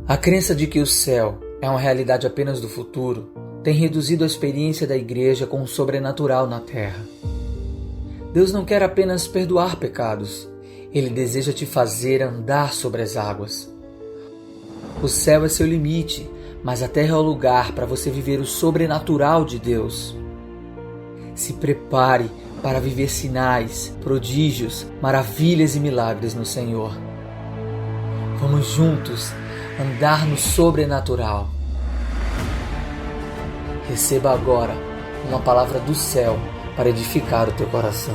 A crença de que o céu é uma realidade apenas do futuro tem reduzido a experiência da igreja com o sobrenatural na terra. Deus não quer apenas perdoar pecados, Ele deseja te fazer andar sobre as águas. O céu é seu limite, mas a terra é o lugar para você viver o sobrenatural de Deus. Se prepare para viver sinais, prodígios, maravilhas e milagres no Senhor. Vamos juntos andar no sobrenatural. Receba agora uma palavra do céu para edificar o teu coração.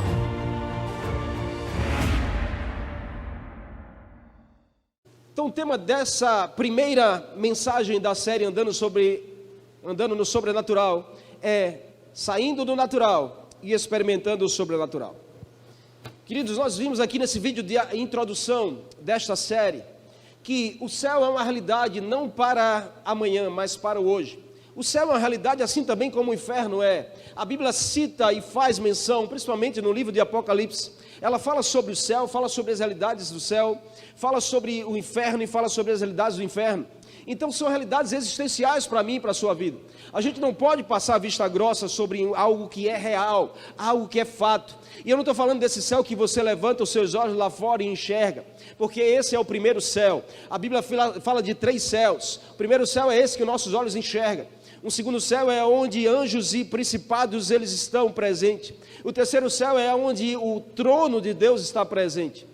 Então o tema dessa primeira mensagem da série Andando no Sobrenatural é saindo do natural e experimentando o sobrenatural. Queridos, nós vimos aqui nesse vídeo de introdução desta série que o céu é uma realidade não para amanhã, mas para o hoje. O céu é uma realidade assim também como o inferno é. A Bíblia cita e faz menção, principalmente no livro de Apocalipse. Ela fala sobre o céu, fala sobre as realidades do céu, fala sobre o inferno e fala sobre as realidades do inferno. Então são realidades existenciais para mim e para a sua vida. A gente não pode passar a vista grossa sobre algo que é real, algo que é fato. E eu não estou falando desse céu que você levanta os seus olhos lá fora e enxerga, porque esse é o primeiro céu. A Bíblia fala de 3 céus. O primeiro céu é esse que nossos olhos enxergam. O segundo céu é onde anjos e principados eles estão presentes. O terceiro céu é onde o trono de Deus está presente.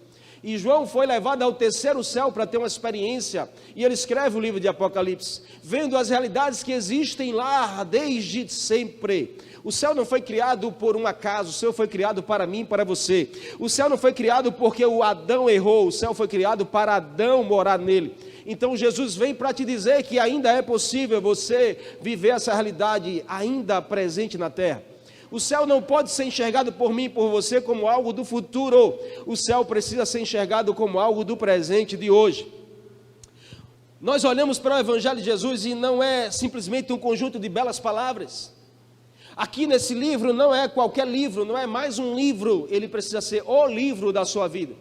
E João foi levado ao terceiro céu para ter uma experiência, e ele escreve o livro de Apocalipse, vendo as realidades que existem lá desde sempre. O céu não foi criado por um acaso, o céu foi criado para mim e para você. O céu não foi criado porque o Adão errou, o céu foi criado para Adão morar nele. Então Jesus vem para te dizer que ainda é possível você viver essa realidade ainda presente na terra. O céu não pode ser enxergado por mim e por você como algo do futuro. O céu precisa ser enxergado como algo do presente de hoje. Nós olhamos para o Evangelho de Jesus e não é simplesmente um conjunto de belas palavras. Aqui nesse livro não é qualquer livro, não é mais um livro, ele precisa ser o livro da sua vida.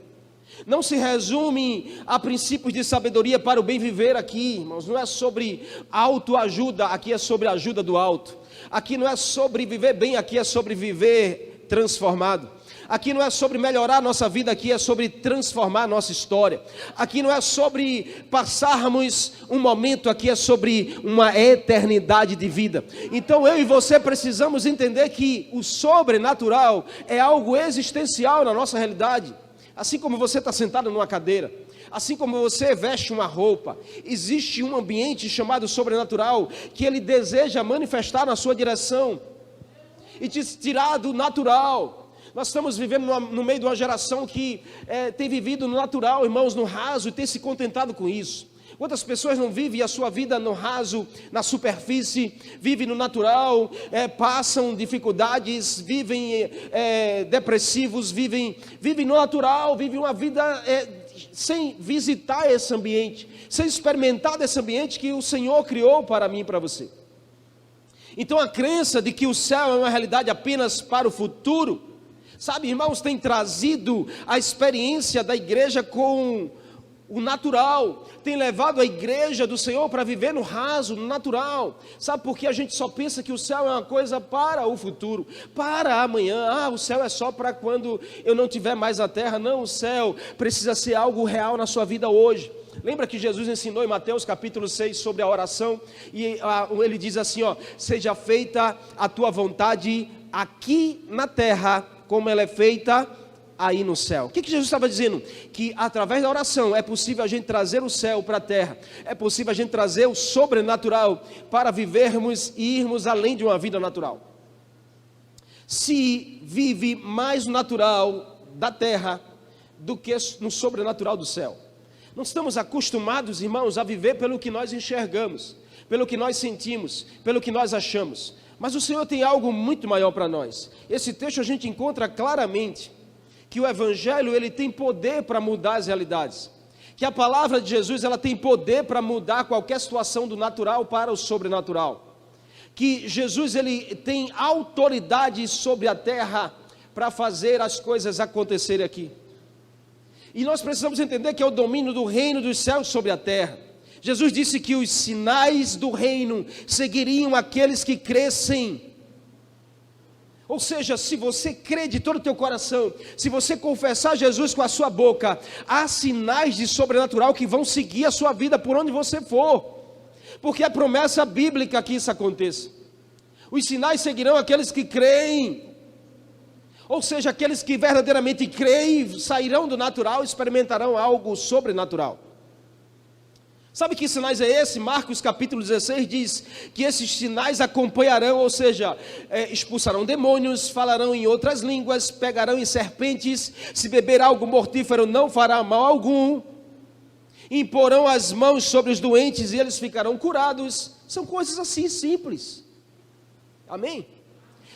Não se resume a princípios de sabedoria para o bem viver aqui, irmãos. Não é sobre autoajuda, aqui é sobre a ajuda do alto. Aqui não é sobre viver bem, aqui é sobre viver transformado. Aqui não é sobre melhorar a nossa vida, aqui é sobre transformar a nossa história. Aqui não é sobre passarmos um momento, aqui é sobre uma eternidade de vida. Então eu e você precisamos entender que o sobrenatural é algo existencial na nossa realidade. Assim como você está sentado numa cadeira, assim como você veste uma roupa, existe um ambiente chamado sobrenatural que ele deseja manifestar na sua direção e te tirar do natural. Nós estamos vivendo no meio de uma geração que tem vivido no natural, irmãos, no raso, e tem se contentado com isso. Quantas pessoas não vivem a sua vida no raso, na superfície, vivem no natural, passam dificuldades, vivem depressivos, vivem no natural, vivem uma vida sem visitar esse ambiente, sem experimentar desse ambiente que o Senhor criou para mim e para você. Então a crença de que o céu é uma realidade apenas para o futuro, sabe, irmãos, tem trazido a experiência da igreja com o natural, tem levado a igreja do Senhor para viver no raso, no natural. Sabe por que a gente só pensa que o céu é uma coisa para o futuro, para amanhã? O céu é só para quando eu não tiver mais a terra. Não, o céu precisa ser algo real na sua vida hoje. Lembra que Jesus ensinou em Mateus capítulo 6 sobre a oração? E ele diz assim, seja feita a tua vontade aqui na terra, como ela é feita aí no céu. O que Jesus estava dizendo? Que através da oração é possível a gente trazer o céu para a terra, é possível a gente trazer o sobrenatural para vivermos e irmos além de uma vida natural. Se vive mais no natural da terra do que no sobrenatural do céu. Não estamos acostumados, irmãos, a viver pelo que nós enxergamos, pelo que nós sentimos, pelo que nós achamos. Mas o Senhor tem algo muito maior para nós. Esse texto a gente encontra claramente que o Evangelho ele tem poder para mudar as realidades, que a palavra de Jesus ela tem poder para mudar qualquer situação do natural para o sobrenatural, que Jesus ele tem autoridade sobre a terra para fazer as coisas acontecerem aqui. E nós precisamos entender que é o domínio do reino dos céus sobre a terra. Jesus disse que os sinais do reino seguiriam aqueles que crescem. Ou seja, se você crê de todo o teu coração, se você confessar Jesus com a sua boca, há sinais de sobrenatural que vão seguir a sua vida por onde você for, porque é promessa bíblica que isso aconteça. Os sinais seguirão aqueles que creem, ou seja, aqueles que verdadeiramente creem sairão do natural e experimentarão algo sobrenatural. Sabe que sinais é esse? Marcos capítulo 16 diz que esses sinais acompanharão, ou seja, expulsarão demônios, falarão em outras línguas, pegarão em serpentes, se beber algo mortífero não fará mal algum, imporão as mãos sobre os doentes e eles ficarão curados. São coisas assim simples. Amém?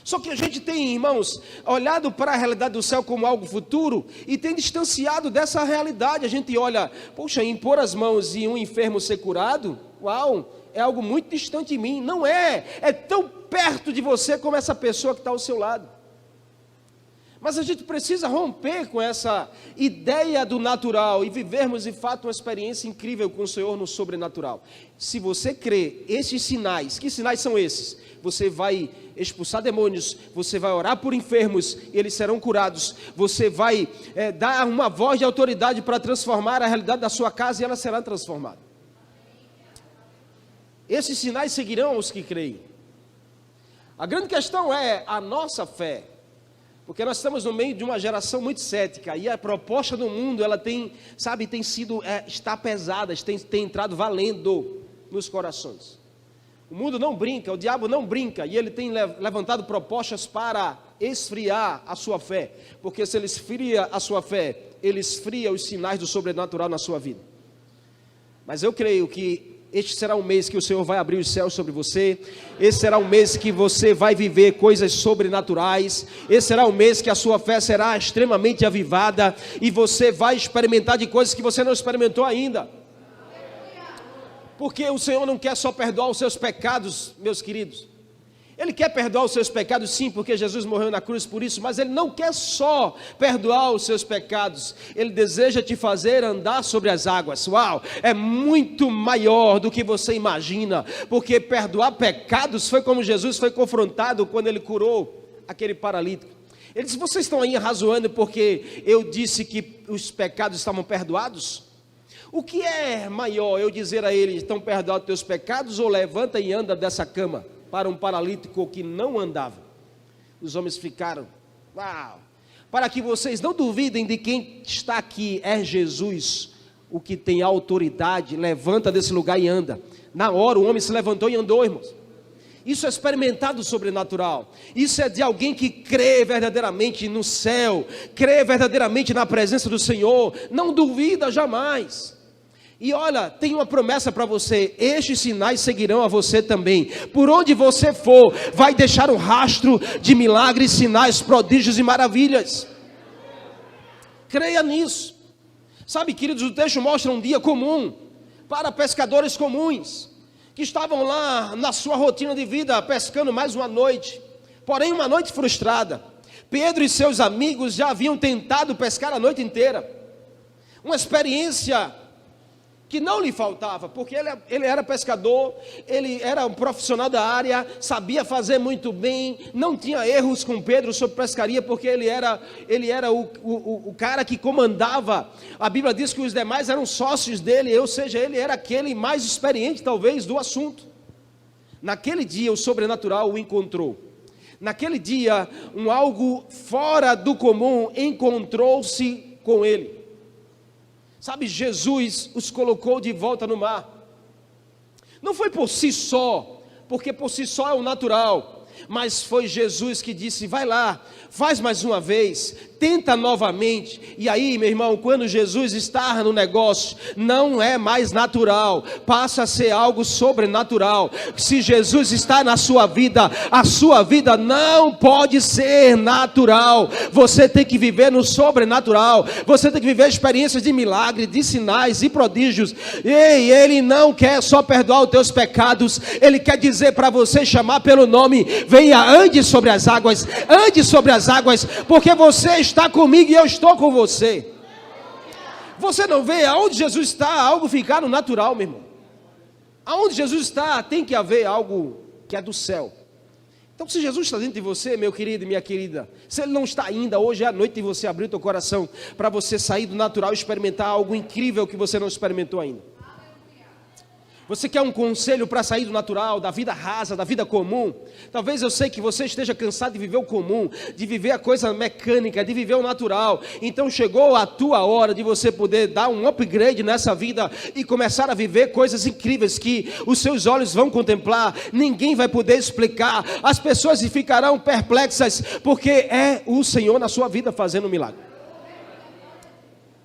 Só que a gente tem, irmãos, olhado para a realidade do céu como algo futuro e tem distanciado dessa realidade. A gente olha, poxa, impor as mãos e um enfermo ser curado, uau, é algo muito distante de mim. Não é, é tão perto de você como essa pessoa que está ao seu lado. Mas a gente precisa romper com essa ideia do natural e vivermos de fato uma experiência incrível com o Senhor no sobrenatural. Se você crê, esses sinais, que sinais são esses? Você vai expulsar demônios, você vai orar por enfermos e eles serão curados, você vai dar uma voz de autoridade para transformar a realidade da sua casa e ela será transformada. Esses sinais seguirão os que creem. A grande questão é a nossa fé, porque nós estamos no meio de uma geração muito cética e a proposta do mundo, ela tem sido, está pesada, tem entrado valendo nos corações. O mundo não brinca, o diabo não brinca, e ele tem levantado propostas para esfriar a sua fé, porque se ele esfria a sua fé, ele esfria os sinais do sobrenatural na sua vida. Mas eu creio que este será um mês que o Senhor vai abrir os céus sobre você, esse será um mês que você vai viver coisas sobrenaturais, esse será um mês que a sua fé será extremamente avivada, e você vai experimentar de coisas que você não experimentou ainda. Porque o Senhor não quer só perdoar os seus pecados, meus queridos. Ele quer perdoar os seus pecados, sim, porque Jesus morreu na cruz por isso, mas Ele não quer só perdoar os seus pecados. Ele deseja te fazer andar sobre as águas. Uau, é muito maior do que você imagina, porque perdoar pecados foi como Jesus foi confrontado quando Ele curou aquele paralítico. Ele disse, vocês estão aí razoando porque eu disse que os pecados estavam perdoados? O que é maior, eu dizer a ele, estão perdoados teus pecados, ou levanta e anda dessa cama, para um paralítico que não andava? Os homens ficaram, uau, para que vocês não duvidem de quem está aqui, é Jesus, o que tem autoridade, levanta desse lugar e anda. Na hora o homem se levantou e andou, irmãos. Isso é experimentado sobrenatural, isso é de alguém que crê verdadeiramente no céu, crê verdadeiramente na presença do Senhor, não duvida jamais. E olha, tem uma promessa para você, estes sinais seguirão a você também, por onde você for, vai deixar um rastro de milagres, sinais, prodígios e maravilhas. Creia nisso. Sabe, queridos, o texto mostra um dia comum, para pescadores comuns, que estavam lá na sua rotina de vida, pescando mais uma noite, porém uma noite frustrada. Pedro e seus amigos já haviam tentado pescar a noite inteira, uma experiência que não lhe faltava, porque ele era pescador, ele era um profissional da área, sabia fazer muito bem, não tinha erros com Pedro sobre pescaria, porque ele era o cara que comandava. A Bíblia diz que os demais eram sócios dele, ou seja, ele era aquele mais experiente talvez do assunto. Naquele dia o sobrenatural o encontrou. Naquele dia algo fora do comum encontrou-se com ele. Sabe, Jesus os colocou de volta no mar. Não foi por si só, porque por si só é o natural, mas foi Jesus que disse, vai lá, faz mais uma vez, tenta novamente. E aí, meu irmão, quando Jesus está no negócio, não é mais natural, passa a ser algo sobrenatural. Se Jesus está na sua vida, a sua vida não pode ser natural. Você tem que viver no sobrenatural, você tem que viver experiências de milagre, de sinais e prodígios. E Ele não quer só perdoar os teus pecados, Ele quer dizer para você, chamar pelo nome, venha, ande sobre as águas, porque você está comigo e eu estou com você. Você não vê aonde Jesus está, algo ficar no natural, meu irmão. Aonde Jesus está, tem que haver algo que é do céu. Então, se Jesus está dentro de você, meu querido e minha querida, se Ele não está ainda, hoje é a noite de você abrir o teu coração para você sair do natural e experimentar algo incrível que você não experimentou ainda. Você quer um conselho para sair do natural, da vida rasa, da vida comum? Talvez eu sei que você esteja cansado de viver o comum, de viver a coisa mecânica, de viver o natural. Então chegou a tua hora de você poder dar um upgrade nessa vida e começar a viver coisas incríveis que os seus olhos vão contemplar, ninguém vai poder explicar, as pessoas ficarão perplexas, porque é o Senhor na sua vida fazendo um milagre.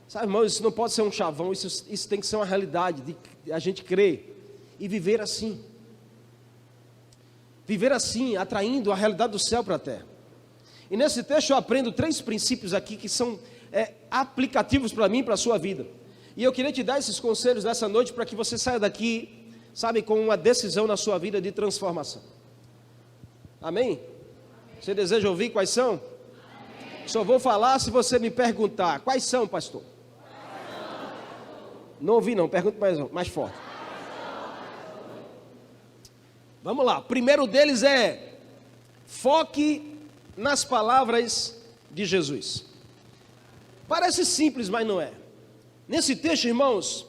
Sabe, irmão, isso não pode ser um chavão, isso tem que ser uma realidade, de a gente crer e viver assim. Viver assim, atraindo a realidade do céu para a terra. E nesse texto eu aprendo 3 princípios aqui que são aplicativos para mim e para a sua vida. E eu queria te dar esses conselhos nessa noite para que você saia daqui, sabe, com uma decisão na sua vida de transformação. Amém? Você deseja ouvir quais são? Amém. Só vou falar se você me perguntar. Quais são, pastor? Não ouvi não, pergunta mais forte. Vamos lá, o primeiro deles é: foque nas palavras de Jesus. Parece simples, mas não é. Nesse texto, irmãos,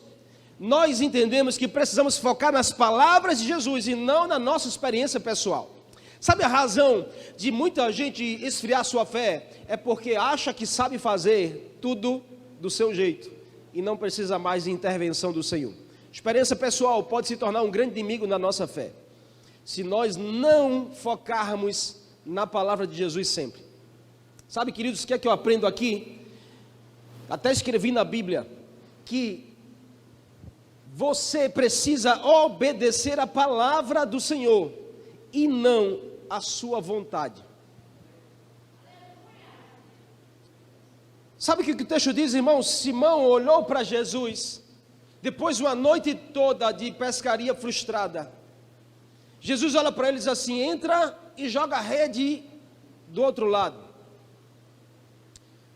nós entendemos que precisamos focar nas palavras de Jesus e não na nossa experiência pessoal. Sabe a razão de muita gente esfriar sua fé? É porque acha que sabe fazer tudo do seu jeito e não precisa mais de intervenção do Senhor. Experiência pessoal pode se tornar um grande inimigo na nossa fé, se nós não focarmos na palavra de Jesus sempre. Sabe, queridos, o que é que eu aprendo aqui? Até escrevi na Bíblia que você precisa obedecer a palavra do Senhor e não a sua vontade. Sabe o que o texto diz, irmão? Simão olhou para Jesus depois de uma noite toda de pescaria frustrada. Jesus olha para ele e diz assim: entra e joga a rede do outro lado.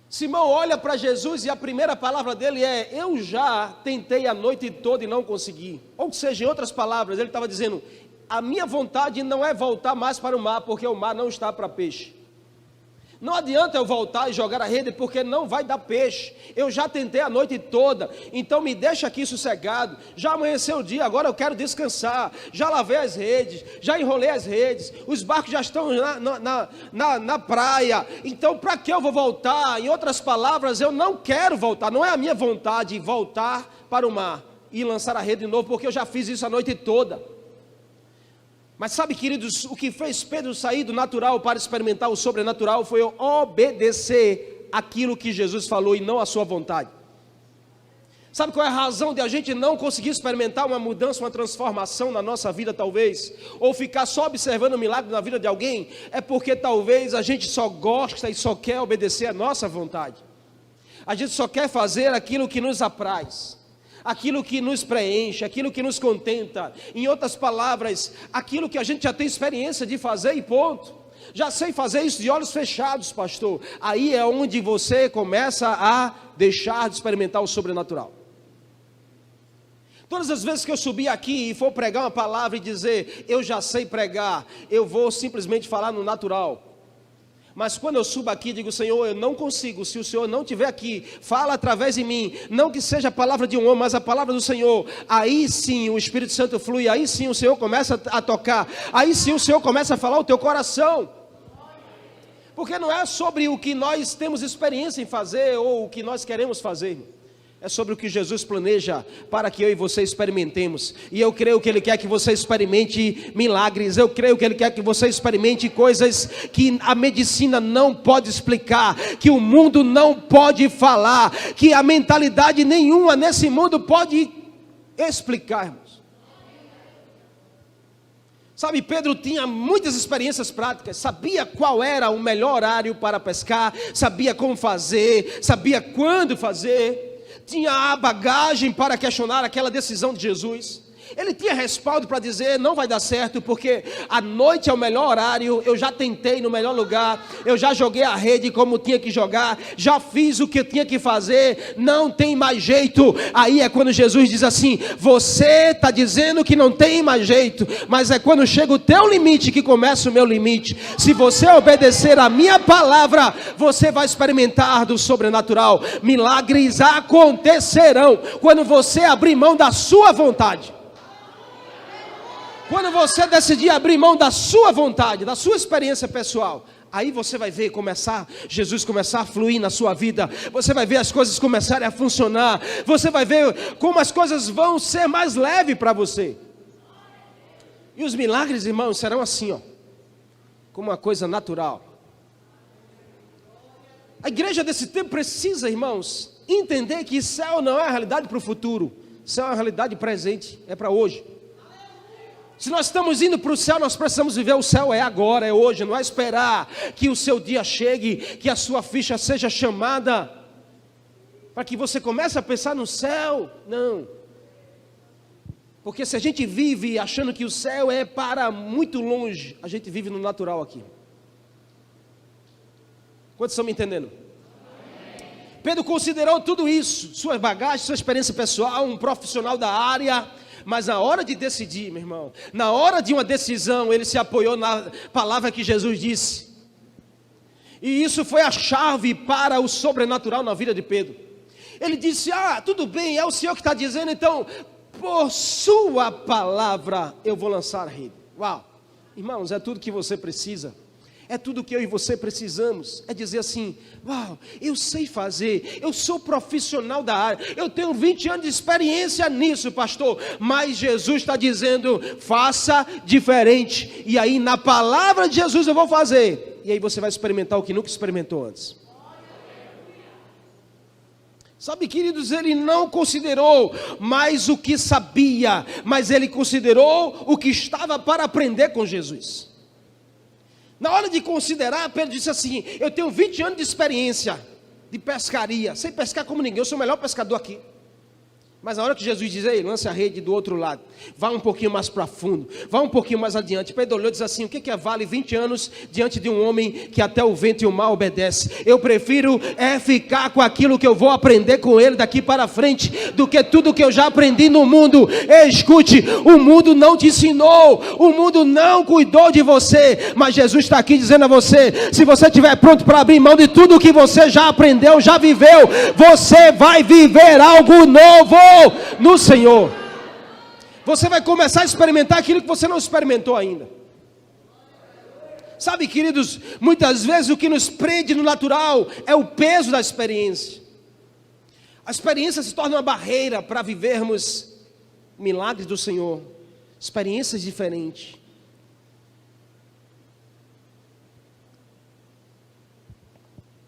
Simão olha para Jesus e a primeira palavra dele é: eu já tentei a noite toda e não consegui. Ou seja, em outras palavras, ele estava dizendo: a minha vontade não é voltar mais para o mar, porque o mar não está para peixe. Não adianta eu voltar e jogar a rede, porque não vai dar peixe. Eu já tentei a noite toda, então me deixa aqui sossegado. Já amanheceu o dia, agora eu quero descansar. Já lavei as redes, já enrolei as redes, os barcos já estão na praia. Então para que eu vou voltar? Em outras palavras, eu não quero voltar. Não é a minha vontade voltar para o mar e lançar a rede de novo, porque eu já fiz isso a noite toda. Mas sabe, queridos, o que fez Pedro sair do natural para experimentar o sobrenatural foi obedecer aquilo que Jesus falou e não a sua vontade. Sabe qual é a razão de a gente não conseguir experimentar uma mudança, uma transformação na nossa vida talvez? Ou ficar só observando o milagre na vida de alguém? É porque talvez a gente só gosta e só quer obedecer a nossa vontade. A gente só quer fazer aquilo que nos apraz, aquilo que nos preenche, aquilo que nos contenta. Em outras palavras, aquilo que a gente já tem experiência de fazer e ponto. Já sei fazer isso de olhos fechados, pastor. Aí é onde você começa a deixar de experimentar o sobrenatural. Todas as vezes que eu subir aqui e for pregar uma palavra e dizer: eu já sei pregar, eu vou simplesmente falar no natural. Mas quando eu subo aqui, digo: Senhor, eu não consigo, se o Senhor não estiver aqui, fala através de mim, não que seja a palavra de um homem, mas a palavra do Senhor. Aí sim o Espírito Santo flui, aí sim o Senhor começa a tocar, aí sim o Senhor começa a falar o teu coração. Porque não é sobre o que nós temos experiência em fazer, ou o que nós queremos fazer, é sobre o que Jesus planeja para que eu e você experimentemos. E eu creio que Ele quer que você experimente milagres. Eu creio que Ele quer que você experimente coisas que a medicina não pode explicar, que o mundo não pode falar, que a mentalidade nenhuma nesse mundo pode explicar, irmãos. Sabe, Pedro tinha muitas experiências práticas, sabia qual era o melhor horário para pescar, sabia como fazer, sabia quando fazer, tinha a bagagem para questionar aquela decisão de Jesus. Ele tinha respaldo para dizer, não vai dar certo, porque a noite é o melhor horário, eu já tentei no melhor lugar, eu já joguei a rede como tinha que jogar, já fiz o que eu tinha que fazer, não tem mais jeito. Aí é quando Jesus diz assim, você está dizendo que não tem mais jeito, mas é quando chega o teu limite que começa o meu limite. Se você obedecer a minha palavra, você vai experimentar do sobrenatural. Milagres acontecerão quando você abrir mão da sua vontade. Quando você decidir abrir mão da sua vontade, da sua experiência pessoal, aí você vai ver Jesus começar a fluir na sua vida. Você vai ver as coisas começarem a funcionar. Você vai ver como as coisas vão ser mais leves para você. E os milagres, irmãos, serão assim, ó, como uma coisa natural. A igreja desse tempo precisa, irmãos, entender que céu não é a realidade para o futuro. Céu é a realidade presente, é para hoje. Se nós estamos indo para o céu, nós precisamos viver o céu, é agora, é hoje. Não é esperar que o seu dia chegue, que a sua ficha seja chamada, para que você comece a pensar no céu. Não. Porque se a gente vive achando que o céu é para muito longe, a gente vive no natural aqui. Quantos estão me entendendo? Pedro considerou tudo isso, sua bagagem, sua experiência pessoal, um profissional da área. Mas na hora de decidir, meu irmão, na hora de uma decisão, ele se apoiou na palavra que Jesus disse. E isso foi a chave para o sobrenatural na vida de Pedro. Ele disse, tudo bem, é o Senhor que está dizendo, então, por sua palavra, eu vou lançar a rede. Uau, irmãos, é tudo que você precisa. É tudo que eu e você precisamos, é dizer assim, uau, eu sei fazer, eu sou profissional da área, eu tenho 20 anos de experiência nisso, pastor, mas Jesus está dizendo, faça diferente, e aí na palavra de Jesus eu vou fazer, e aí você vai experimentar o que nunca experimentou antes. Sabe, queridos, ele não considerou mais o que sabia, mas ele considerou o que estava para aprender com Jesus. Na hora de considerar, Pedro disse assim, eu tenho 20 anos de experiência de pescaria, sei pescar como ninguém, eu sou o melhor pescador aqui. Mas na hora que Jesus diz, ei, lance a rede do outro lado, vá um pouquinho mais para fundo, vá um pouquinho mais adiante. Pedro olhou e disse assim, o que vale 20 anos diante de um homem que até o vento e o mar obedece? Eu prefiro ficar com aquilo que eu vou aprender com ele daqui para frente, do que tudo que eu já aprendi no mundo. Escute, o mundo não te ensinou, o mundo não cuidou de você, mas Jesus está aqui dizendo a você, se você estiver pronto para abrir mão de tudo que você já aprendeu, já viveu, você vai viver algo novo no Senhor. Você vai começar a experimentar aquilo que você não experimentou ainda. Sabe, queridos, muitas vezes o que nos prende no natural é o peso da experiência. A experiência se torna uma barreira para vivermos milagres do Senhor, experiências diferentes.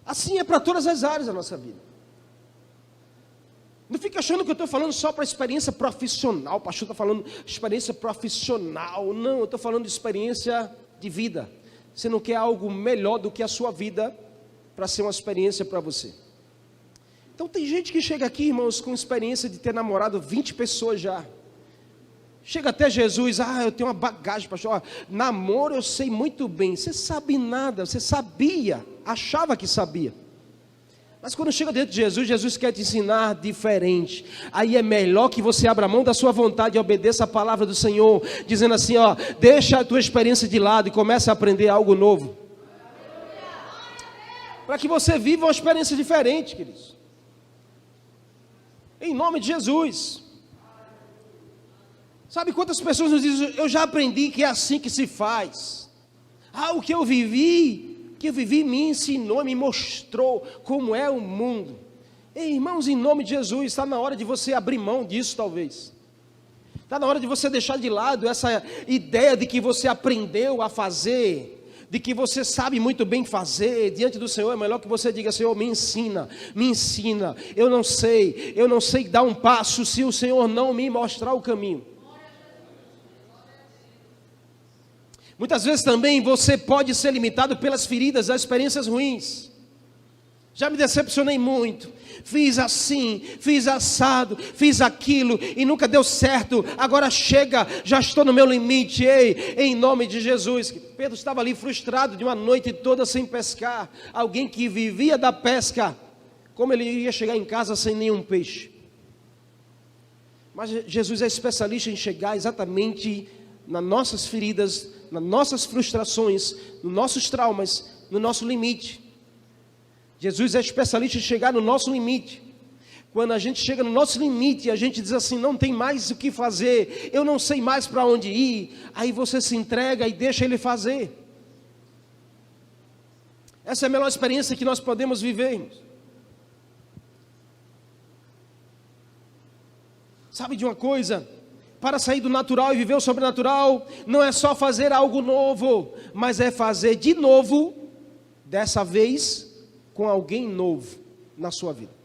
Assim é para todas as áreas da nossa vida. Não fica achando que eu estou falando só para experiência profissional. O pastor está falando experiência profissional. Não, eu estou falando de experiência de vida. Você não quer algo melhor do que a sua vida para ser uma experiência para você. Então tem gente que chega aqui, irmãos, com experiência de ter namorado 20 pessoas já. Chega até Jesus, eu tenho uma bagagem, pastor. Namoro eu sei muito bem. Você sabe nada, você sabia, achava que sabia. Mas quando chega dentro de Jesus, Jesus quer te ensinar diferente. Aí é melhor que você abra mão da sua vontade e obedeça a palavra do Senhor, dizendo assim, deixa a tua experiência de lado e comece a aprender algo novo. Para que você viva uma experiência diferente, queridos. Em nome de Jesus. Sabe quantas pessoas nos dizem, eu já aprendi que é assim que se faz. O que eu vivi me ensinou, me mostrou como é o mundo. Ei, irmãos, em nome de Jesus, está na hora de você abrir mão disso talvez. Está na hora de você deixar de lado essa ideia de que você aprendeu a fazer, de que você sabe muito bem fazer. Diante do Senhor é melhor que você diga, Senhor, me ensina, eu não sei dar um passo se o Senhor não me mostrar o caminho. Muitas vezes também você pode ser limitado pelas feridas, das experiências ruins. Já me decepcionei muito, fiz assim, fiz assado, fiz aquilo e nunca deu certo, agora chega, já estou no meu limite, ei, em nome de Jesus. Pedro estava ali frustrado de uma noite toda sem pescar, alguém que vivia da pesca, como ele ia chegar em casa sem nenhum peixe? Mas Jesus é especialista em chegar exatamente nas nossas feridas, nas nossas frustrações, nos nossos traumas, no nosso limite. Jesus é especialista em chegar no nosso limite. Quando a gente chega no nosso limite, a gente diz assim, não tem mais o que fazer, eu não sei mais para onde ir, aí você se entrega e deixa Ele fazer. Essa é a melhor experiência que nós podemos viver, irmãos. Sabe de uma coisa? Para sair do natural e viver o sobrenatural, não é só fazer algo novo, mas é fazer de novo, dessa vez, com alguém novo na sua vida.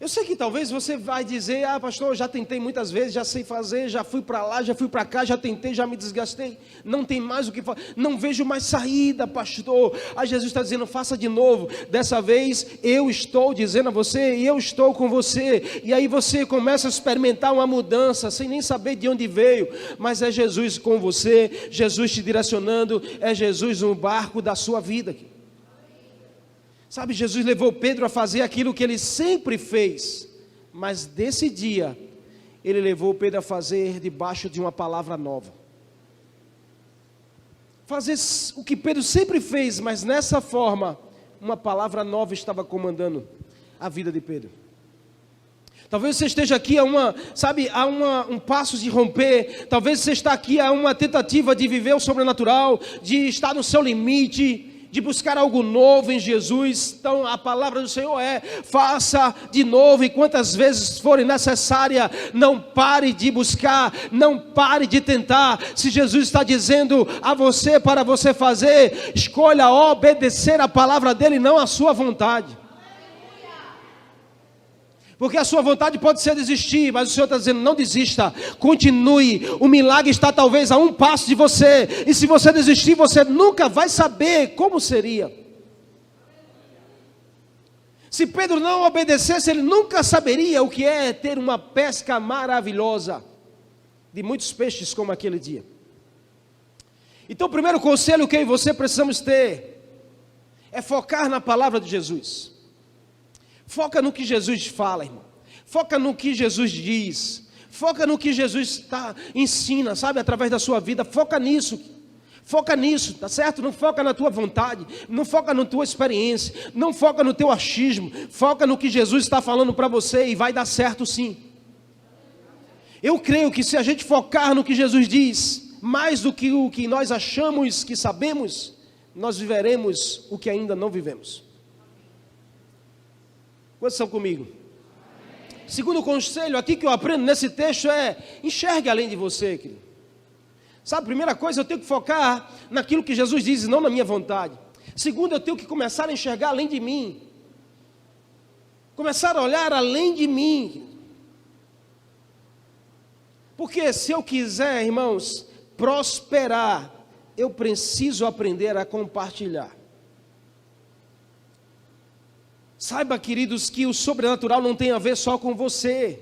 Eu sei que talvez você vai dizer, pastor, eu já tentei muitas vezes, já sei fazer, já fui para lá, já fui para cá, já tentei, já me desgastei, não tem mais o que fazer, não vejo mais saída, pastor. Aí Jesus está dizendo, faça de novo, dessa vez eu estou dizendo a você, e eu estou com você, e aí você começa a experimentar uma mudança, sem nem saber de onde veio, mas é Jesus com você, Jesus te direcionando, é Jesus no barco da sua vida. Sabe, Jesus levou Pedro a fazer aquilo que ele sempre fez, mas desse dia, ele levou Pedro a fazer debaixo de uma palavra nova. Fazer o que Pedro sempre fez, mas nessa forma, uma palavra nova estava comandando a vida de Pedro. Talvez você esteja aqui a um passo de romper, talvez você está aqui a uma tentativa de viver o sobrenatural, de estar no seu limite, de buscar algo novo em Jesus. Então a palavra do Senhor é, faça de novo, e quantas vezes forem necessária, não pare de buscar, não pare de tentar. Se Jesus está dizendo a você, para você fazer, escolha obedecer a palavra dele, não a sua vontade. Porque a sua vontade pode ser desistir, mas o Senhor está dizendo, não desista, continue, o milagre está talvez a um passo de você, e se você desistir, você nunca vai saber como seria. Se Pedro não obedecesse, ele nunca saberia o que é ter uma pesca maravilhosa, de muitos peixes como aquele dia. Então o primeiro conselho que eu e você precisamos ter, é focar na palavra de Jesus. Foca no que Jesus fala, irmão. Foca no que Jesus diz. Foca no que Jesus ensina, sabe, através da sua vida. Foca nisso. Foca nisso, tá certo? Não foca na tua vontade. Não foca na tua experiência. Não foca no teu achismo. Foca no que Jesus está falando para você e vai dar certo sim. Eu creio que se a gente focar no que Jesus diz, mais do que o que nós achamos que sabemos, nós viveremos o que ainda não vivemos. Quantos são comigo? Segundo conselho aqui que eu aprendo nesse texto é, enxergue além de você, querido. Sabe, primeira coisa, eu tenho que focar naquilo que Jesus diz, não na minha vontade. Segundo, eu tenho que começar a enxergar além de mim. Começar a olhar além de mim. Porque se eu quiser, irmãos, prosperar, eu preciso aprender a compartilhar. Saiba, queridos, que o sobrenatural não tem a ver só com você.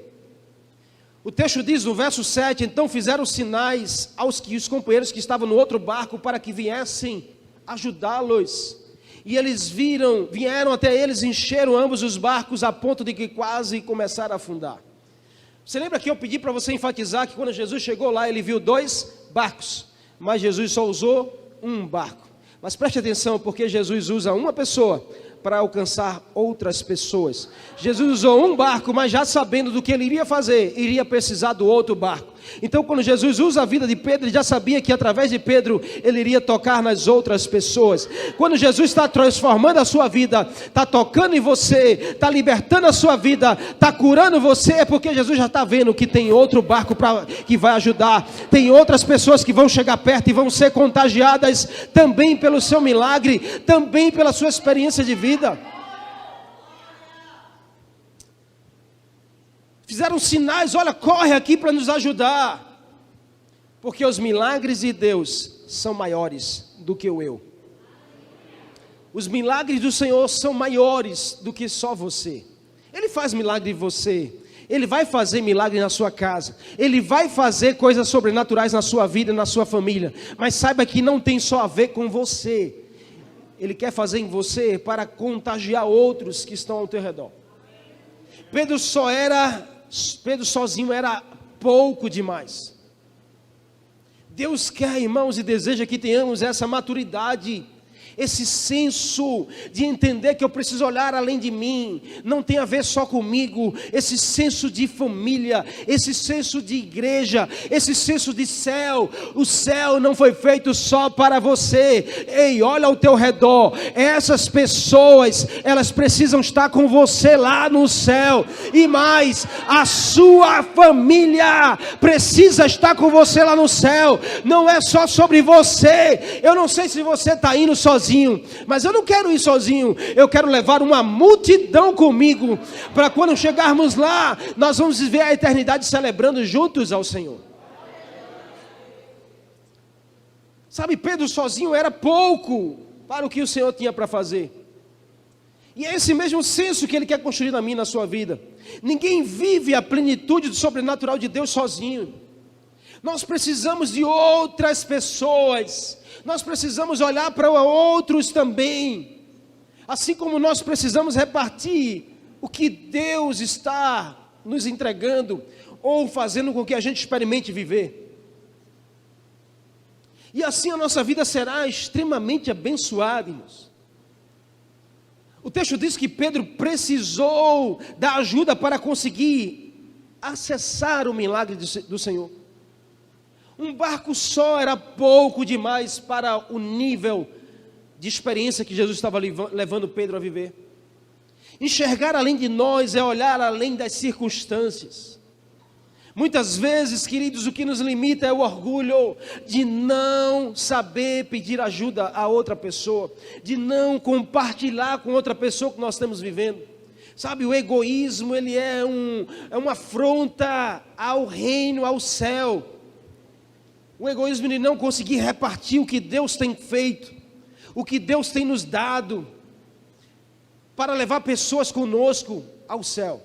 O texto diz no verso 7, então fizeram sinais aos companheiros que estavam no outro barco para que viessem ajudá-los. E eles vieram até eles, encheram ambos os barcos a ponto de que quase começaram a afundar. Você lembra que eu pedi para você enfatizar que quando Jesus chegou lá, ele viu 2 barcos, mas Jesus só usou um barco. Mas preste atenção, porque Jesus usa uma pessoa para alcançar outras pessoas. Jesus usou um barco, mas já sabendo do que ele iria fazer, iria precisar do outro barco. Então quando Jesus usa a vida de Pedro, ele já sabia que através de Pedro, ele iria tocar nas outras pessoas. Quando Jesus está transformando a sua vida, está tocando em você, está libertando a sua vida, está curando você, é porque Jesus já está vendo que tem outro barco que vai ajudar, tem outras pessoas que vão chegar perto e vão ser contagiadas também pelo seu milagre, também pela sua experiência de vida. Fizeram sinais, olha, corre aqui para nos ajudar, porque os milagres de Deus são maiores do que o eu. Os milagres do Senhor são maiores do que só você. Ele faz milagre em você. Ele vai fazer milagre na sua casa. Ele vai fazer coisas sobrenaturais na sua vida e na sua família. Mas saiba que não tem só a ver com você. Ele quer fazer em você para contagiar outros que estão ao teu redor. Pedro sozinho era pouco demais. Deus quer, irmãos, e deseja que tenhamos essa maturidade, esse senso de entender que eu preciso olhar além de mim, não tem a ver só comigo, esse senso de família, esse senso de igreja, esse senso de céu. O céu não foi feito só para você. Ei, olha ao teu redor, essas pessoas, elas precisam estar com você lá no céu, e mais, a sua família precisa estar com você lá no céu. Não é só sobre você. Eu não sei se você está indo sozinho, mas eu não quero ir sozinho. Eu quero levar uma multidão comigo, para quando chegarmos lá, nós vamos viver a eternidade celebrando juntos ao Senhor. Sabe, Pedro sozinho era pouco para o que o Senhor tinha para fazer. E é esse mesmo senso que Ele quer construir na minha e na sua vida. Ninguém vive a plenitude do sobrenatural de Deus sozinho. Nós precisamos de outras pessoas. Nós precisamos olhar para outros também. Assim como nós precisamos repartir o que Deus está nos entregando, ou fazendo com que a gente experimente viver. E assim a nossa vida será extremamente abençoada, irmãos. O texto diz que Pedro precisou da ajuda para conseguir acessar o milagre do Senhor. Um barco só era pouco demais para o nível de experiência que Jesus estava levando Pedro a viver. Enxergar além de nós é olhar além das circunstâncias. Muitas vezes, queridos, o que nos limita é o orgulho de não saber pedir ajuda a outra pessoa, de não compartilhar com outra pessoa o que nós estamos vivendo. Sabe, o egoísmo, ele é uma afronta ao reino, ao céu. O egoísmo de não conseguir repartir o que Deus tem feito, o que Deus tem nos dado, para levar pessoas conosco ao céu.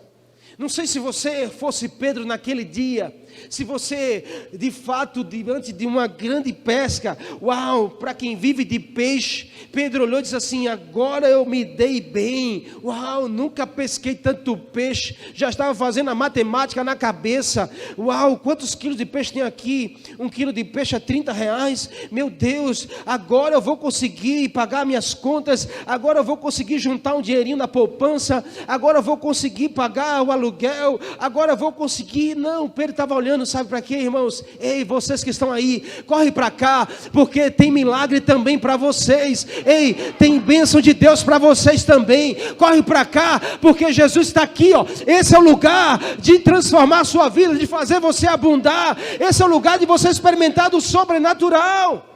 Não sei se você fosse Pedro naquele dia, se você, de fato, diante de uma grande pesca, uau, para quem vive de peixe, Pedro olhou e disse assim: agora eu me dei bem, uau, nunca pesquei tanto peixe, já estava fazendo a matemática na cabeça, uau, quantos quilos de peixe tem aqui? 1 quilo de peixe é R$30, meu Deus, agora eu vou conseguir pagar minhas contas, agora eu vou conseguir juntar um dinheirinho na poupança, agora eu vou conseguir pagar o aluguel, agora eu vou conseguir. Não, Pedro estava olhando, sabe para quê, irmãos? Ei, vocês que estão aí, corre para cá, porque tem milagre também para vocês. Ei, tem bênção de Deus para vocês também. Corre para cá, porque Jesus está aqui, ó. Esse é o lugar de transformar a sua vida, de fazer você abundar. Esse é o lugar de você experimentar do sobrenatural.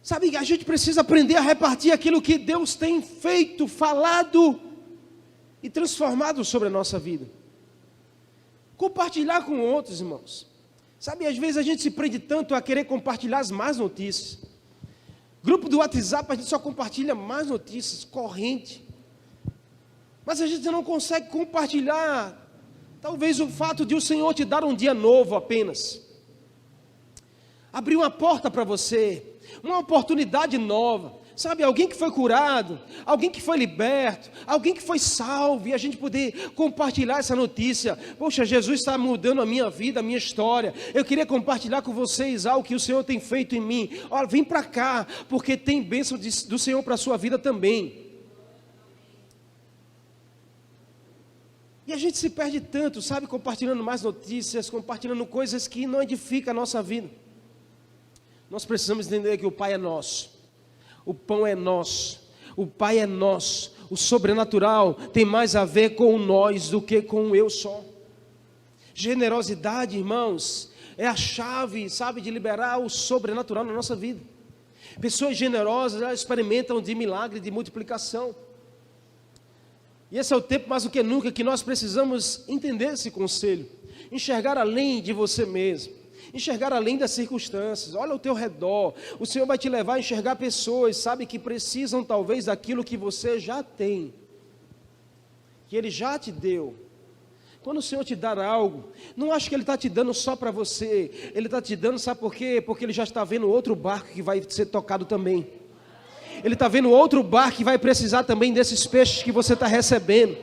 Sabe, a gente precisa aprender a repartir aquilo que Deus tem feito, falado e transformado sobre a nossa vida. Compartilhar com outros, irmãos. Sabe, às vezes a gente se prende tanto a querer compartilhar as más notícias. Grupo do WhatsApp, a gente só compartilha más notícias, corrente. Mas a gente não consegue compartilhar, talvez, o fato de o Senhor te dar um dia novo apenas. Abrir uma porta para você, uma oportunidade nova. Sabe, alguém que foi curado, alguém que foi liberto, alguém que foi salvo, e a gente poder compartilhar essa notícia. Poxa, Jesus está mudando a minha vida, a minha história. Eu queria compartilhar com vocês algo que o Senhor tem feito em mim. Olha, vem para cá, porque tem bênção do Senhor para a sua vida também. E a gente se perde tanto, sabe, compartilhando mais notícias, compartilhando coisas que não edificam a nossa vida. Nós precisamos entender que o Pai é nosso. O pão é nosso, o Pai é nosso, o sobrenatural tem mais a ver com nós do que com o eu só. Generosidade, irmãos, é a chave, sabe, de liberar o sobrenatural na nossa vida. Pessoas generosas, elas experimentam de milagre, de multiplicação. E esse é o tempo mais do que nunca que nós precisamos entender esse conselho, enxergar além de você mesmo. enxergar além das circunstâncias. Olha ao teu redor, o Senhor vai te levar a enxergar pessoas, sabe, que precisam talvez daquilo que você já tem, que Ele já te deu. Quando o Senhor te dar algo, não acho que Ele está te dando só para você, Ele está te dando, sabe por quê? Porque Ele já está vendo outro barco que vai ser tocado também. Ele está vendo outro barco que vai precisar também desses peixes que você está recebendo.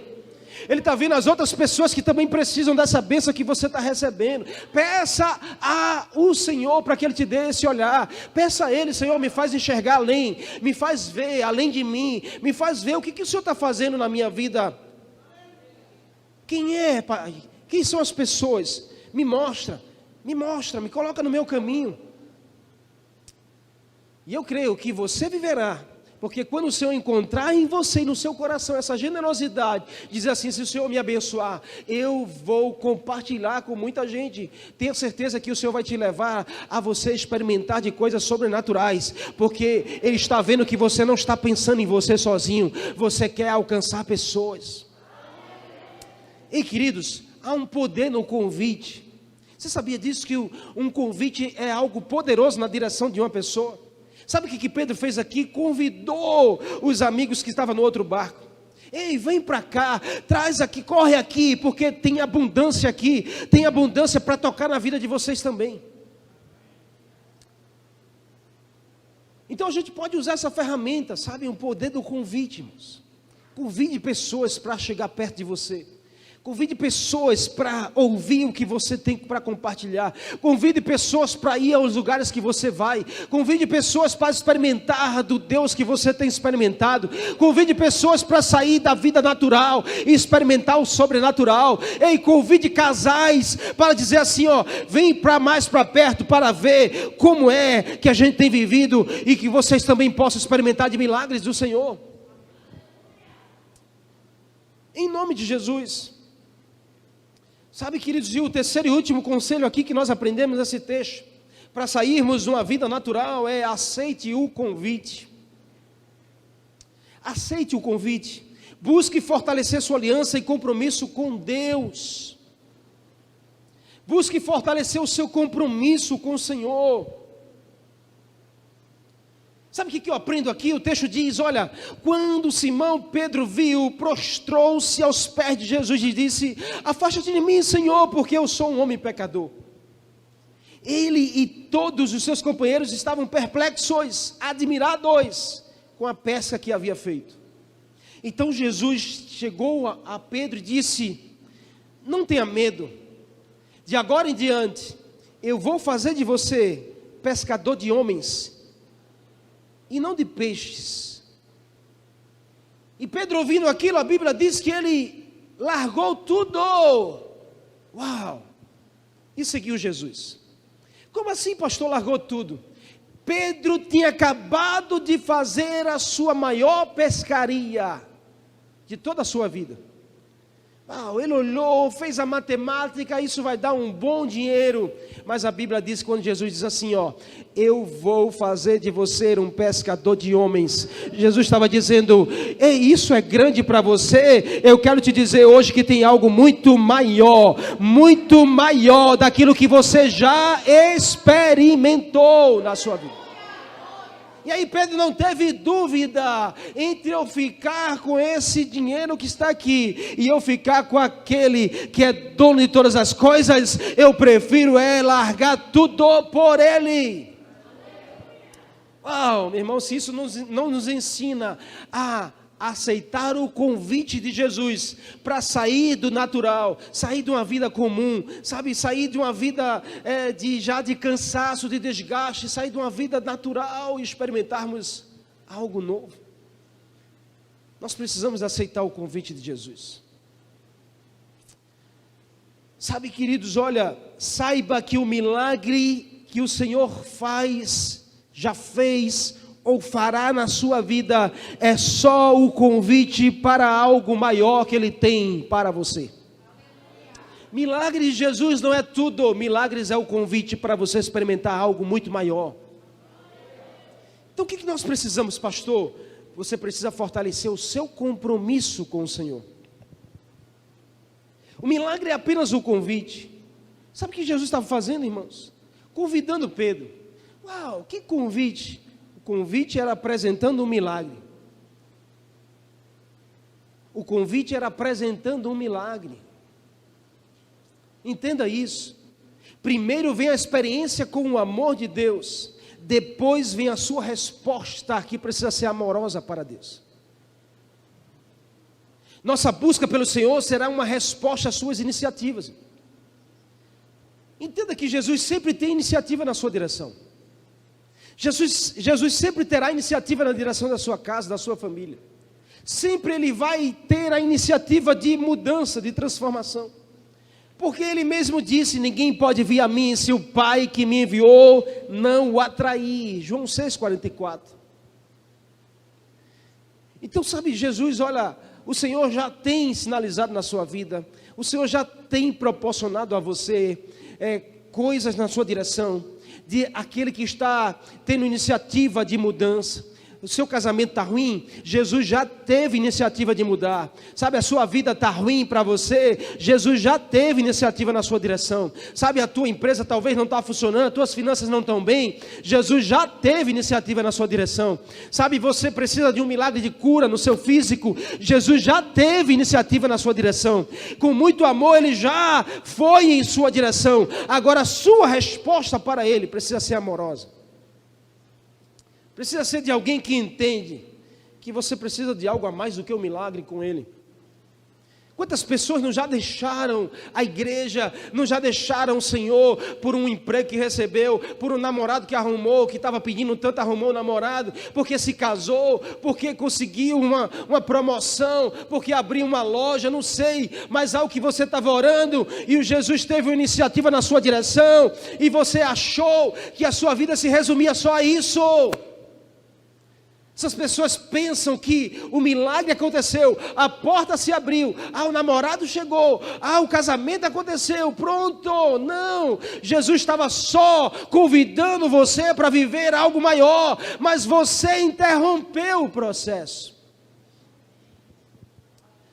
Ele está vendo as outras pessoas que também precisam dessa bênção que você está recebendo. Peça ao Senhor para que Ele te dê esse olhar. Peça a Ele: Senhor, me faz enxergar além, me faz ver além de mim, me faz ver o que o Senhor está fazendo na minha vida. Quem é, Pai? Quem são as pessoas? Me mostra, me coloca no meu caminho. E eu creio que você viverá, porque quando o Senhor encontrar em você e no seu coração essa generosidade, dizer assim: se o Senhor me abençoar, eu vou compartilhar com muita gente. Tenha certeza que o Senhor vai te levar a você experimentar de coisas sobrenaturais, porque Ele está vendo que você não está pensando em você sozinho, você quer alcançar pessoas. E queridos, há um poder no convite. Você sabia disso, que um convite é algo poderoso na direção de uma pessoa? Sabe o que Pedro fez aqui? Convidou os amigos que estavam no outro barco. Ei, vem para cá, traz aqui, corre aqui, porque tem abundância aqui, tem abundância para tocar na vida de vocês também. Então a gente pode usar essa ferramenta, sabe, o poder do convite, irmãos. Convide pessoas para chegar perto de você. Convide pessoas para ouvir o que você tem para compartilhar. Convide pessoas para ir aos lugares que você vai. Convide pessoas para experimentar do Deus que você tem experimentado. Convide pessoas para sair da vida natural e experimentar o sobrenatural. Ei, convide casais para dizer assim, ó, vem mais para perto para ver como é que a gente tem vivido e que vocês também possam experimentar de milagres do Senhor. Em nome de Jesus. Sabe, queridos, e o terceiro e último conselho aqui que nós aprendemos nesse texto, para sairmos de uma vida natural, é: aceite o convite. Aceite o convite. Busque fortalecer sua aliança e compromisso com Deus. Busque fortalecer o seu compromisso com o Senhor. Sabe o que eu aprendo aqui? O texto diz, olha, quando Simão Pedro viu, prostrou-se aos pés de Jesus e disse: afasta-te de mim, Senhor, porque eu sou um homem pecador. Ele e todos os seus companheiros estavam perplexos, admirados com a pesca que havia feito. Então Jesus chegou a Pedro e disse: não tenha medo, de agora em diante eu vou fazer de você pescador de homens e não de peixes. E Pedro, ouvindo aquilo, a Bíblia diz que ele largou tudo, uau, e seguiu Jesus. Como assim, pastor, largou tudo? Pedro tinha acabado de fazer a sua maior pescaria de toda a sua vida. Ele olhou, fez a matemática, isso vai dar um bom dinheiro. Mas a Bíblia diz, quando Jesus diz assim, ó, eu vou fazer de você um pescador de homens. Jesus estava dizendo, ei, isso é grande para você. Eu quero te dizer hoje que tem algo muito maior daquilo que você já experimentou na sua vida. E aí Pedro não teve dúvida entre eu ficar com esse dinheiro que está aqui e eu ficar com aquele que é dono de todas as coisas. Eu prefiro largar tudo por ele. Uau, meu irmão, se isso não nos ensina a aceitar o convite de Jesus para sair do natural, sair de uma vida comum, sabe, sair de uma vida de cansaço, de desgaste, sair de uma vida natural e experimentarmos algo novo. Nós precisamos aceitar o convite de Jesus. Sabe, queridos, olha, saiba que o milagre que o Senhor já fez ou fará na sua vida, é só o convite para algo maior que Ele tem para você. Milagres de Jesus não é tudo, milagres é o convite para você experimentar algo muito maior. Então o que nós precisamos, pastor? Você precisa fortalecer o seu compromisso com o Senhor. O milagre é apenas o convite. Sabe o que Jesus estava fazendo, irmãos? convidando Pedro. Uau, que convite! O convite era apresentando um milagre. O convite era apresentando um milagre. Entenda isso. Primeiro vem a experiência com o amor de Deus. Depois vem a sua resposta, que precisa ser amorosa para Deus. Nossa busca pelo Senhor será uma resposta às suas iniciativas. Entenda que Jesus sempre tem iniciativa na sua direção. Jesus sempre terá iniciativa na direção da sua casa, da sua família. Sempre Ele vai ter a iniciativa de mudança, de transformação. Porque Ele mesmo disse, ninguém pode vir a mim se o Pai que me enviou não o atrair. João 6,44. Então sabe, Jesus, olha, o Senhor já tem sinalizado na sua vida, o Senhor já tem proporcionado a você coisas na sua direção, de aquele que está tendo iniciativa de mudança. O seu casamento está ruim, Jesus já teve iniciativa de mudar. Sabe, a sua vida está ruim para você, Jesus já teve iniciativa na sua direção. Sabe, a tua empresa talvez não está funcionando, as tuas finanças não estão bem, Jesus já teve iniciativa na sua direção. Sabe, você precisa de um milagre de cura no seu físico, Jesus já teve iniciativa na sua direção. Com muito amor Ele já foi em sua direção. Agora a sua resposta para Ele precisa ser amorosa. Precisa ser de alguém que entende que você precisa de algo a mais do que um milagre com Ele. Quantas pessoas não já deixaram a igreja, não já deixaram o Senhor por um emprego que recebeu, por um namorado que arrumou, que estava pedindo tanto, arrumou um namorado, porque se casou, porque conseguiu uma promoção, porque abriu uma loja, não sei, mas algo que você estava orando, e o Jesus teve uma iniciativa na sua direção, e você achou que a sua vida se resumia só a isso. Essas pessoas pensam que o milagre aconteceu, a porta se abriu, o namorado chegou, o casamento aconteceu, pronto. Não, Jesus estava só convidando você para viver algo maior, mas você interrompeu o processo.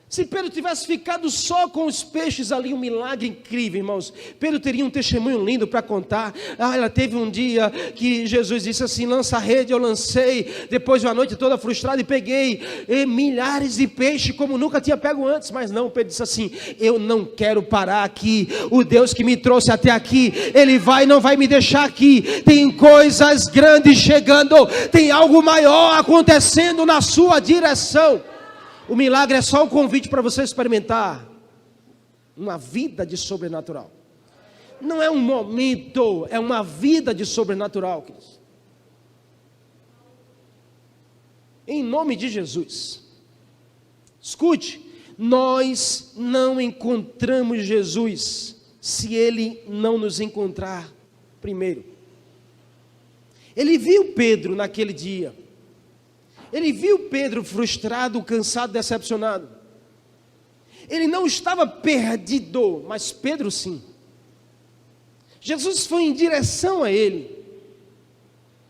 Se Pedro tivesse ficado só com os peixes ali, um milagre incrível, irmãos, Pedro teria um testemunho lindo para contar. Ela teve um dia que Jesus disse assim, lança a rede, eu lancei, depois de uma noite toda frustrada e peguei milhares de peixes como nunca tinha pego antes. Mas não, Pedro disse assim, eu não quero parar aqui, o Deus que me trouxe até aqui, Ele não vai me deixar aqui, tem coisas grandes chegando, tem algo maior acontecendo na sua direção. O milagre é só um convite para você experimentar uma vida de sobrenatural. Não é um momento, é uma vida de sobrenatural, queridos. Em nome de Jesus. Escute, nós não encontramos Jesus se Ele não nos encontrar primeiro. Ele viu Pedro naquele dia. Ele viu Pedro frustrado, cansado, decepcionado. Ele não estava perdido, mas Pedro sim. Jesus foi em direção a ele.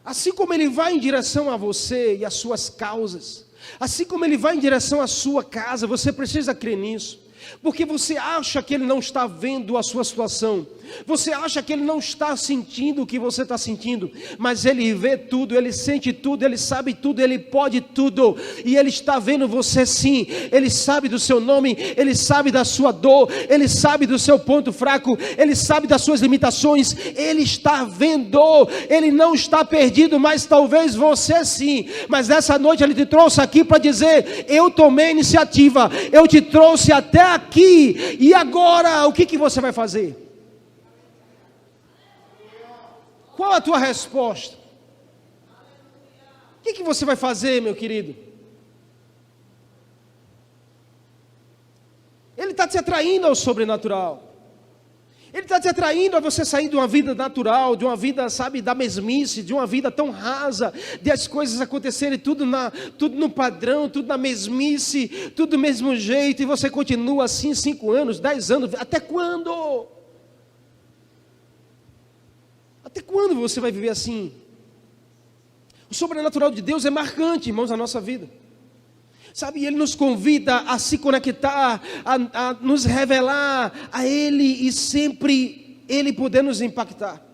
Assim como Ele vai em direção a você e às suas causas, assim como Ele vai em direção à sua casa, você precisa crer nisso. Porque você acha que Ele não está vendo a sua situação, você acha que Ele não está sentindo o que você está sentindo, mas Ele vê tudo, Ele sente tudo, Ele sabe tudo, Ele pode tudo, e Ele está vendo você sim. Ele sabe do seu nome, Ele sabe da sua dor, Ele sabe do seu ponto fraco, Ele sabe das suas limitações, Ele está vendo. Ele não está perdido, mas talvez você sim. Mas nessa noite Ele te trouxe aqui para dizer, eu tomei a iniciativa, eu te trouxe até aqui, e agora o que você vai fazer? Qual a tua resposta? O que você vai fazer, meu querido? Ele está te atraindo ao sobrenatural. Ele está te atraindo a você sair de uma vida natural, de uma vida, sabe, da mesmice, de uma vida tão rasa, de as coisas acontecerem tudo no padrão, tudo na mesmice, tudo do mesmo jeito, e você continua assim 5 anos, 10 anos, até quando? Até quando você vai viver assim? O sobrenatural de Deus é marcante, irmãos, na nossa vida. Sabe, Ele nos convida a se conectar, a nos revelar a Ele, e sempre Ele poder nos impactar.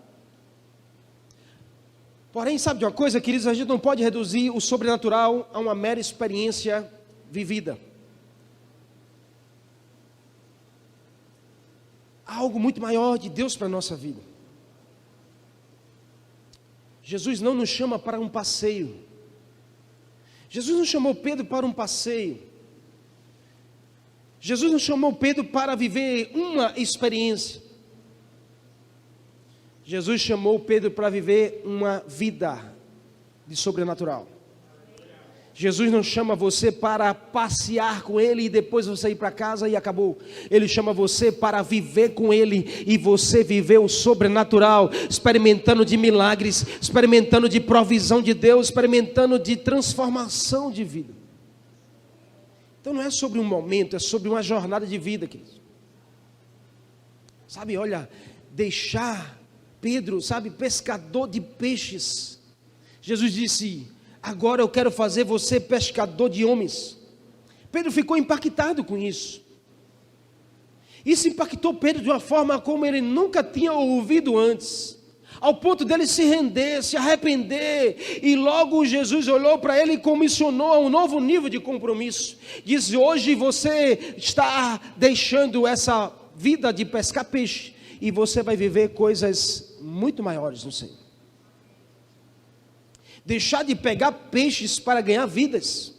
Porém, sabe de uma coisa, queridos? A gente não pode reduzir o sobrenatural a uma mera experiência vivida. Há algo muito maior de Deus para a nossa vida. Jesus não nos chama para um passeio. Jesus não chamou Pedro para um passeio. Jesus não chamou Pedro para viver uma experiência. Jesus chamou Pedro para viver uma vida de sobrenatural. Jesus não chama você para passear com Ele e depois você ir para casa e acabou. Ele chama você para viver com Ele e você viver o sobrenatural, experimentando de milagres, experimentando de provisão de Deus, experimentando de transformação de vida. Então não é sobre um momento, é sobre uma jornada de vida, queridos. Sabe, olha, deixar Pedro, sabe, pescador de peixes. Jesus disse: agora eu quero fazer você pescador de homens. Pedro ficou impactado com isso. Isso impactou Pedro de uma forma como ele nunca tinha ouvido antes, ao ponto dele se render, se arrepender, e logo Jesus olhou para ele e comissionou a um novo nível de compromisso. Disse: hoje você está deixando essa vida de pescar peixe, e você vai viver coisas muito maiores no Senhor. Deixar de pegar peixes para ganhar vidas.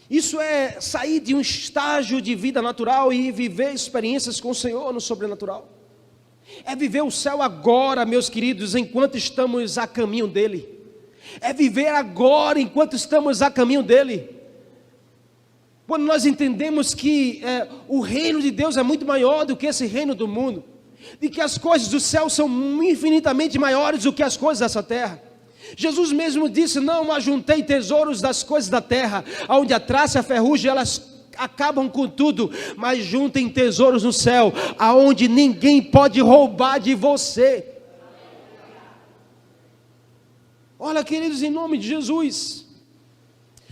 Isso é sair de um estágio de vida natural e viver experiências com o Senhor no sobrenatural. É viver o céu agora, meus queridos, enquanto estamos a caminho dele. É viver agora enquanto estamos a caminho dele. Quando nós entendemos que o reino de Deus é muito maior do que esse reino do mundo, de que as coisas do céu são infinitamente maiores do que as coisas dessa terra. Jesus mesmo disse: não ajuntei tesouros das coisas da terra, onde a traça e a ferrugem elas acabam com tudo, mas juntem tesouros no céu, aonde ninguém pode roubar de você. Olha, queridos, em nome de Jesus,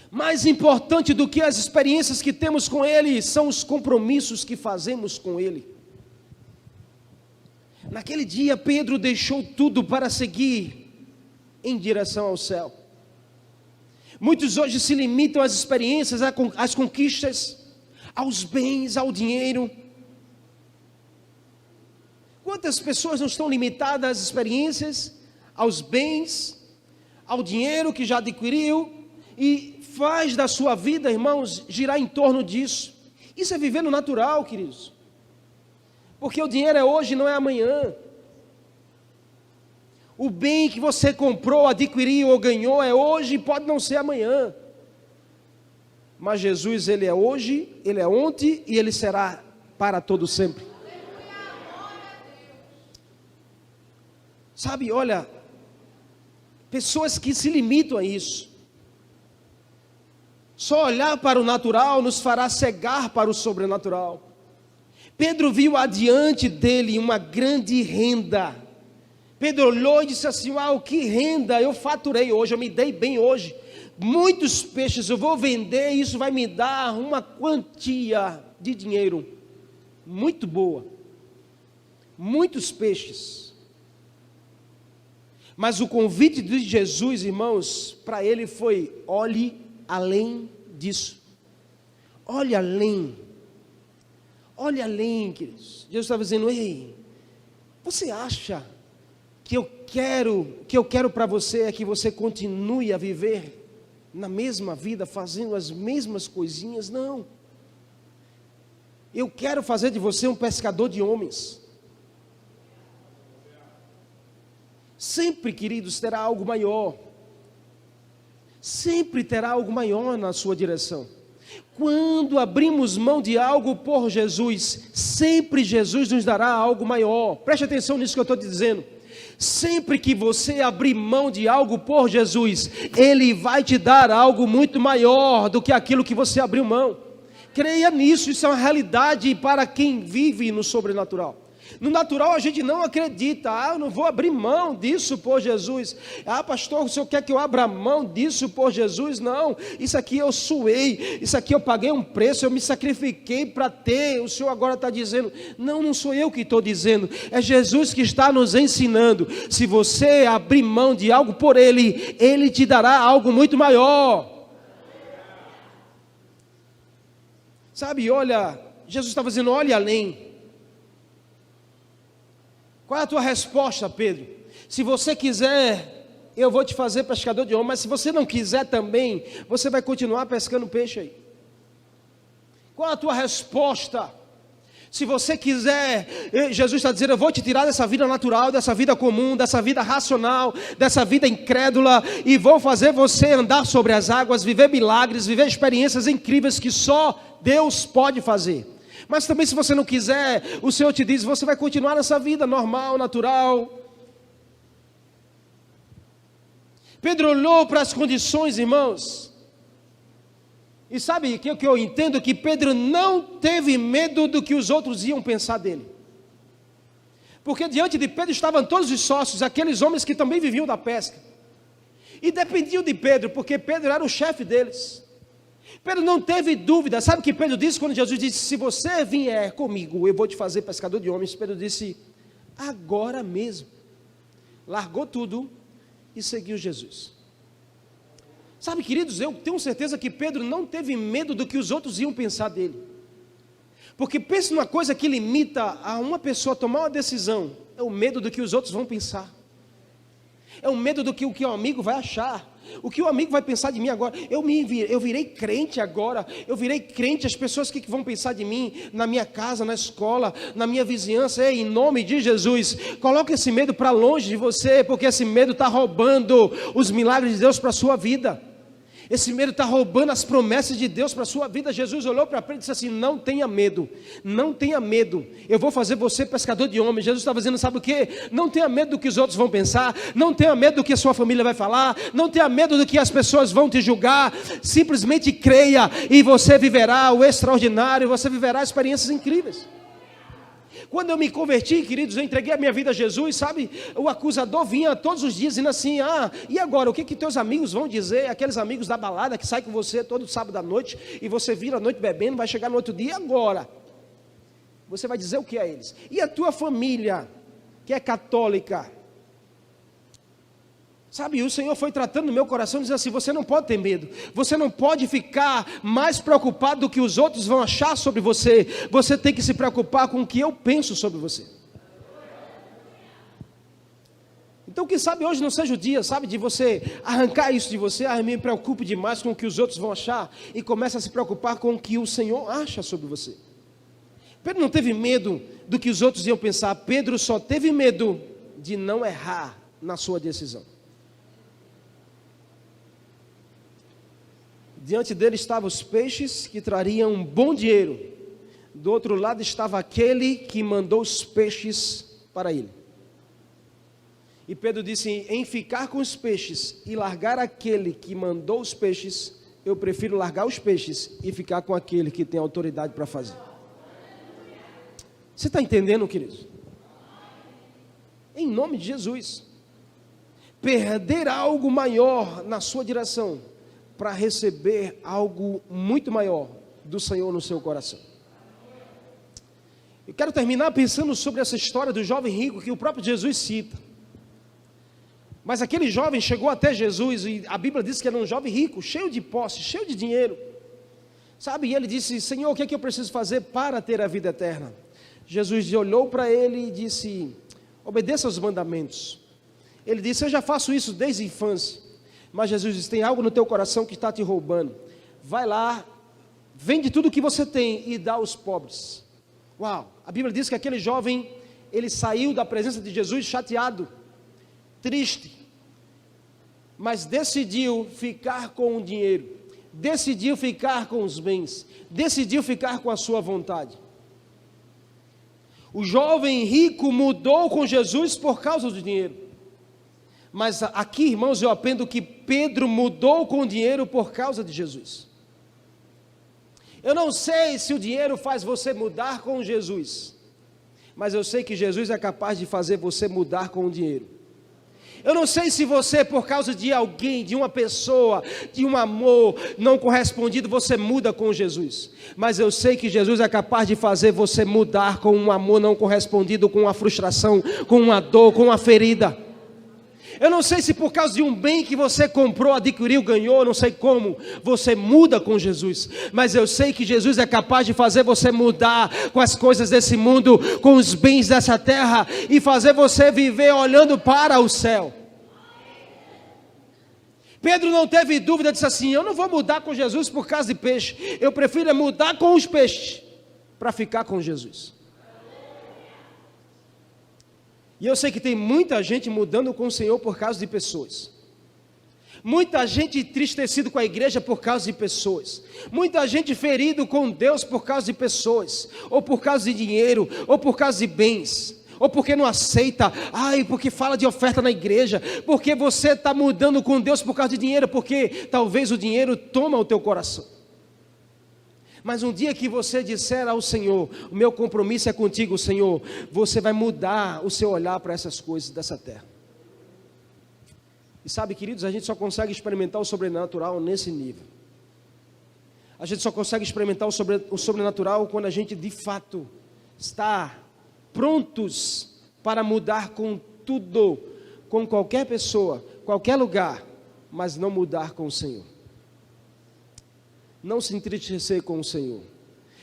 mais importante do que as experiências que temos com Ele, são os compromissos que fazemos com Ele. Naquele dia Pedro deixou tudo para seguir em direção ao céu. Muitos hoje se limitam às experiências, às conquistas, aos bens, ao dinheiro. Quantas pessoas não estão limitadas às experiências, aos bens, ao dinheiro que já adquiriu, e faz da sua vida, irmãos, girar em torno disso. Isso é viver no natural, queridos. Porque o dinheiro é hoje, não é amanhã. O bem que você comprou, adquiriu ou ganhou é hoje e pode não ser amanhã. Mas Jesus, Ele é hoje, Ele é ontem e Ele será para todo sempre. Sabe, olha, pessoas que se limitam a isso. Só olhar para o natural nos fará cegar para o sobrenatural. Pedro viu adiante dele uma grande renda. Pedro olhou e disse assim: uau, que renda, eu faturei hoje, eu me dei bem hoje. Muitos peixes eu vou vender e isso vai me dar uma quantia de dinheiro muito boa. Muitos peixes. Mas o convite de Jesus, irmãos, para ele foi: olhe além disso. Olhe além. Olhe além, queridos. Jesus estava dizendo: ei, você acha que eu quero para você é que você continue a viver na mesma vida, fazendo as mesmas coisinhas? Não. Eu quero fazer de você um pescador de homens. Sempre, queridos, terá algo maior. Sempre terá algo maior na sua direção. Quando abrimos mão de algo por Jesus, sempre Jesus nos dará algo maior. Preste atenção nisso que eu estou te dizendo. Sempre que você abrir mão de algo por Jesus, Ele vai te dar algo muito maior do que aquilo que você abriu mão. Creia nisso, isso é uma realidade para quem vive no sobrenatural. No natural a gente não acredita. Eu não vou abrir mão disso por Jesus. Pastor, o senhor quer que eu abra mão disso por Jesus? Não, isso aqui eu suei, isso aqui eu paguei um preço, eu me sacrifiquei para ter. O senhor agora está dizendo, não sou eu que estou dizendo, é Jesus que está nos ensinando. Se você abrir mão de algo por Ele, Ele te dará algo muito maior. Sabe, olha, Jesus estava dizendo, olhe além. Qual é a tua resposta, Pedro? Se você quiser, eu vou te fazer pescador de homens, mas se você não quiser também, você vai continuar pescando peixe aí. Qual é a tua resposta? Se você quiser, Jesus está dizendo, eu vou te tirar dessa vida natural, dessa vida comum, dessa vida racional, dessa vida incrédula, e vou fazer você andar sobre as águas, viver milagres, viver experiências incríveis que só Deus pode fazer. Mas também se você não quiser, o Senhor te diz, você vai continuar nessa vida normal, natural. Pedro olhou para as condições, irmãos, e sabe o que eu entendo? Que Pedro não teve medo do que os outros iam pensar dele. Porque diante de Pedro estavam todos os sócios, aqueles homens que também viviam da pesca. E dependiam de Pedro, porque Pedro era o chefe deles. Pedro não teve dúvida. Sabe o que Pedro disse quando Jesus disse, se você vier comigo, eu vou te fazer pescador de homens? Pedro disse, agora mesmo. Largou tudo e seguiu Jesus. Sabe, queridos, eu tenho certeza que Pedro não teve medo do que os outros iam pensar dele. Porque pense numa coisa que limita a uma pessoa tomar uma decisão, é o medo do que os outros vão pensar. É o medo do que o amigo vai achar. O que o amigo vai pensar de mim agora? Eu virei crente agora. Eu virei crente. As pessoas que vão pensar de mim na minha casa, na escola, na minha vizinhança? Em nome de Jesus, coloque esse medo para longe de você, porque esse medo está roubando os milagres de Deus para a sua vida. Esse medo está roubando as promessas de Deus para a sua vida. Jesus olhou para Pedro e disse assim, não tenha medo, não tenha medo, eu vou fazer você pescador de homens. Jesus estava dizendo, sabe o que? Não tenha medo do que os outros vão pensar, não tenha medo do que a sua família vai falar, não tenha medo do que as pessoas vão te julgar, simplesmente creia e você viverá o extraordinário, você viverá experiências incríveis. Quando eu me converti, queridos, eu entreguei a minha vida a Jesus, sabe, o acusador vinha todos os dias dizendo assim, e agora, o que teus amigos vão dizer, aqueles amigos da balada que saem com você todo sábado à noite, e você vira a noite bebendo, vai chegar no outro dia, e agora? Você vai dizer o que a eles? E a tua família, que é católica? Sabe, o Senhor foi tratando no meu coração, dizendo assim, você não pode ter medo, você não pode ficar mais preocupado do que os outros vão achar sobre você, você tem que se preocupar com o que eu penso sobre você. Então, quem sabe hoje não seja o dia, sabe, de você arrancar isso de você, me preocupe demais com o que os outros vão achar, e comece a se preocupar com o que o Senhor acha sobre você. Pedro não teve medo do que os outros iam pensar, Pedro só teve medo de não errar na sua decisão. Diante dele estavam os peixes que trariam um bom dinheiro. Do outro lado estava aquele que mandou os peixes para ele. E Pedro disse, em ficar com os peixes e largar aquele que mandou os peixes, eu prefiro largar os peixes e ficar com aquele que tem autoridade para fazer. Você está entendendo, querido? Em nome de Jesus. Perder algo maior na sua direção, para receber algo muito maior do Senhor no seu coração. Eu quero terminar pensando sobre essa história do jovem rico que o próprio Jesus cita. Mas aquele jovem chegou até Jesus e a Bíblia diz que era um jovem rico, cheio de posse, cheio de dinheiro. Sabe, e ele disse, Senhor, o que é que eu preciso fazer para ter a vida eterna? Jesus olhou para ele e disse, obedeça aos mandamentos. Ele disse, eu já faço isso desde a infância. Mas Jesus disse, tem algo no teu coração que está te roubando. Vai lá, vende tudo o que você tem e dá aos pobres. Uau, a Bíblia diz que aquele jovem, ele saiu da presença de Jesus chateado, triste, mas decidiu ficar com o dinheiro, decidiu ficar com os bens, decidiu ficar com a sua vontade. O jovem rico mudou com Jesus por causa do dinheiro. Mas aqui, irmãos, eu aprendo que Pedro mudou com o dinheiro por causa de Jesus. Eu não sei se o dinheiro faz você mudar com Jesus, mas eu sei que Jesus é capaz de fazer você mudar com o dinheiro. Eu não sei se você, por causa de alguém, de uma pessoa, de um amor não correspondido, você muda com Jesus. Mas eu sei que Jesus é capaz de fazer você mudar com um amor não correspondido, com uma frustração, com uma dor, com uma ferida. Eu não sei se por causa de um bem que você comprou, adquiriu, ganhou, não sei como, você muda com Jesus. Mas eu sei que Jesus é capaz de fazer você mudar com as coisas desse mundo, com os bens dessa terra, e fazer você viver olhando para o céu. Pedro não teve dúvida, disse assim: eu não vou mudar com Jesus por causa de peixe, eu prefiro mudar com os peixes, para ficar com Jesus. E eu sei que tem muita gente mudando com o Senhor por causa de pessoas. Muita gente entristecido com a igreja por causa de pessoas. Muita gente ferido com Deus por causa de pessoas. Ou por causa de dinheiro, ou por causa de bens. Ou porque não aceita, porque fala de oferta na igreja. Porque você está mudando com Deus por causa de dinheiro. Porque talvez o dinheiro toma o teu coração. Mas um dia que você disser ao Senhor: o meu compromisso é contigo, Senhor, você vai mudar o seu olhar para essas coisas dessa terra. E sabe, queridos, a gente só consegue experimentar o sobrenatural nesse nível. A gente só consegue experimentar o sobrenatural quando a gente de fato está prontos para mudar com tudo, com qualquer pessoa, qualquer lugar, mas não mudar com o Senhor. Não se entristecer com o Senhor,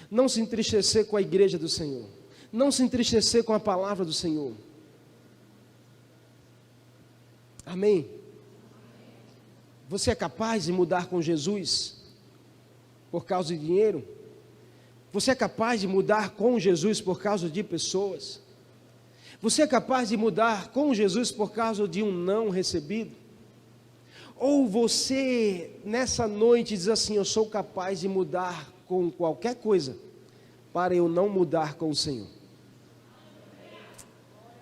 não se entristecer com a igreja do Senhor, não se entristecer com a palavra do Senhor. Amém? Você é capaz de mudar com Jesus por causa de dinheiro? Você é capaz de mudar com Jesus por causa de pessoas? Você é capaz de mudar com Jesus por causa de um não recebido? Ou você, nessa noite, diz assim: eu sou capaz de mudar com qualquer coisa, para eu não mudar com o Senhor.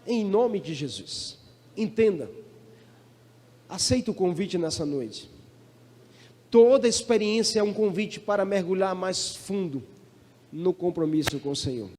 Em nome de Jesus, entenda, aceita o convite nessa noite. Toda experiência é um convite para mergulhar mais fundo no compromisso com o Senhor.